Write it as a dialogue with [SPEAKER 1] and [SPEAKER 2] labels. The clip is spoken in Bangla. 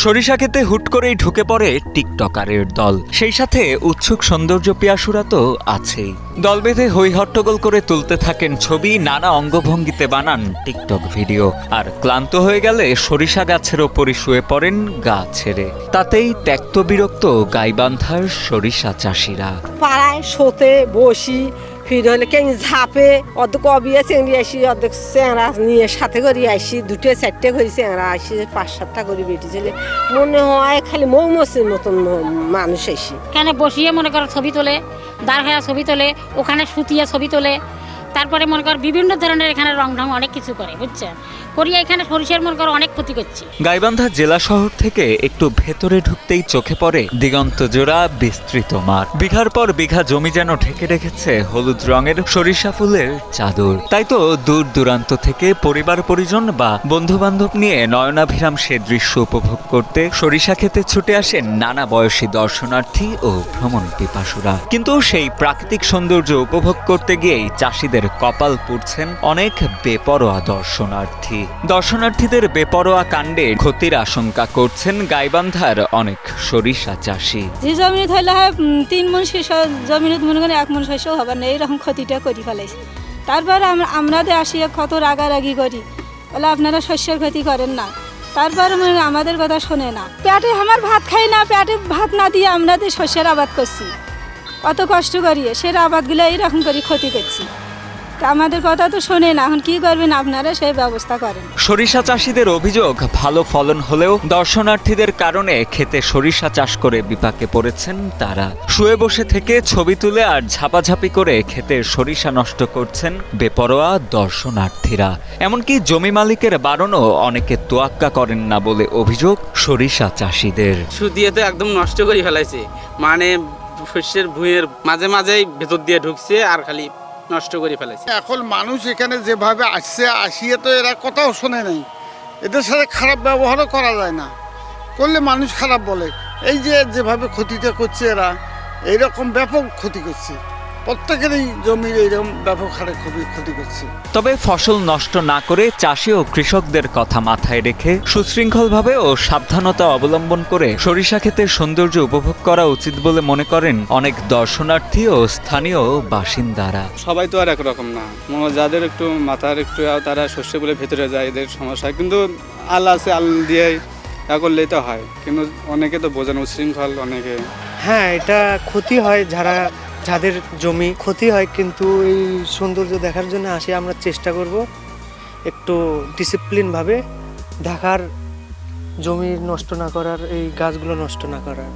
[SPEAKER 1] সরিষা খেতে হুট করেই ঢুকে পড়ে টিকটকারের দল, সেই সাথে উৎসুক সৌন্দর্য পিয়াসুরা তো আছেই। দল বেঁধে হই হট্টগোল করে তুলতে থাকেন ছবি, নানা অঙ্গভঙ্গিতে বানান টিকটক ভিডিও। আর ক্লান্ত হয়ে গেলে সরিষা গাছের ওপরই শুয়ে পড়েন গা ছেড়ে। তাতেই ত্যক্ত বিরক্ত গাইবান্ধার সরিষা চাষিরা।
[SPEAKER 2] পাড়ায় শোতে বসি, ফির হলে কেন ঝাপে, অর্ধেক অবিয়ে চেংড়ি আসি, অর্ধেক চেংড়া নিয়ে সাথে করে আসি, 2-4টে করে চেংড়া আসি, 5-7টা করে বেটি ছেলে, মনে হয় খালি মৌমাছির মতন মানুষ আসি।
[SPEAKER 3] এখানে বসিয়ে মনে করো ছবি তোলে, দাঁড় হয়ে ছবি তোলে, ওখানে শুতিয়ে ছবি তোলে, তারপরে মনে কর বিভিন্ন ধরনের এখানে রং ঢং অনেক কিছু করে, বুঝছেন, করিয়া এখানে সরিষার মনে করো অনেক ক্ষতি করছে।
[SPEAKER 1] গাইবান্ধা জেলা শহর থেকে একটু ভেতরে ঢুকতেই চোখে পড়ে দিগন্ত জোড়া বিস্তৃত মাঠ। বিঘার পর বিঘা জমি যেন ঢেকে রেখেছে হলুদ রঙের সরিষা ফুলের চাদর। তাই তো দূর দূরান্ত থেকে পরিবার পরিজন বা বন্ধু বান্ধব নিয়ে নয়নাভিরাম সে দৃশ্য উপভোগ করতে সরিষা খেতে ছুটে আসেন নানা বয়সী দর্শনার্থী ও ভ্রমণ পিপাসুরা। কিন্তু সেই প্রাকৃতিক সৌন্দর্য উপভোগ করতে গিয়েই চাষিদের কপাল পুড়ছেন অনেক বেপরোয়া দর্শনার্থী। দর্শনার্থীদের বেপরোয়া কাণ্ডে ক্ষতির আশঙ্কা করছেন গাইবান্ধার অনেক সরিষা চাষি।
[SPEAKER 4] যে জমি ধরলে হয় 3 মণ জমি মনে করেন 1 মণ শস্য হবে না, এইরকম ক্ষতিটা করে ফেলাইছে। তারপরে আমরা আসিয়া কত রাগারাগি করি, বলে আপনারা শস্যের ক্ষতি করেন না, তারপরে আমাদের কথা শোনে না। পেটে আমার ভাত খাই না, পেটে ভাত না দিয়ে আমরা শস্যের আবাদ করছি, কত কষ্ট করিয়ে সে আবাদগুলো এইরকম করে ক্ষতি করছি, আমাদের কথা তো শোনে না। এখন কি করবেন আপনারা, সেই ব্যবস্থা করেন।
[SPEAKER 1] সরিষা চাষিদের অভিযোগ, ভালো ফলন হলেও দর্শনার্থীদের কারণে খেতে সরিষা চাষ করে বিপাকে পড়েছেন তারা। শুয়ে বসে থেকে ছবি তুলে আর ঝাপাঝাপি করে ক্ষেতের সরিষা নষ্ট করছেন বেপরোয়া দর্শনার্থীরা। এমনকি জমি মালিকের বারণও অনেকে তোয়াক্কা করেন না বলে অভিযোগ সরিষা চাষিদের।
[SPEAKER 5] শুধিয়ে তো একদম নষ্ট করে ফেলাইছে, মানে শস্যের ভুঁইয়ের মাঝে মাঝেই ভেতর দিয়ে ঢুকছে আর খালি নষ্ট করে ফেলেছে।
[SPEAKER 6] এখন মানুষ এখানে যেভাবে আসছে, আসিয়ে তো এরা কথাও শোনে নাই, এদের সাথে খারাপ ব্যবহারও করা যায় না, করলে মানুষ খারাপ বলে। এই যে যেভাবে ক্ষতিটা করছে এরা, এইরকম ব্যাপক ক্ষতি করছে, প্রত্যেকেরই জমির এইরকম ব্যাপক হারে খুবই ক্ষতি করছে।
[SPEAKER 1] তবে ফসল নষ্ট না করে চাষি ও কৃষকদের কথা মাথায় রেখে সুশৃঙ্খলভাবে ও সাবধানতা অবলম্বন করে সরিষা ক্ষেতের সৌন্দর্য উপভোগ করা উচিত বলে মনে করেন অনেক দর্শনার্থী ও স্থানীয় বাসিন্দারা।
[SPEAKER 5] সবাই তো আর একরকম না, যাদের একটু মাথার একটু তারা শস্যগুলো ভেতরে যায়, এদের সমস্যা। কিন্তু আল আছে, আল দিয়ে করলেই তো হয়, কিন্তু অনেকে তো বোঝানো উশৃঙ্খল অনেকে।
[SPEAKER 7] হ্যাঁ, এটা ক্ষতি হয়, যাদের জমি ক্ষতি হয়, কিন্তু এই সৌন্দর্য দেখার জন্য আসি। আমরা চেষ্টা করব একটু ডিসিপ্লিনভাবে দেখার, জমি নষ্ট না করার, এই গাছগুলো নষ্ট না করার।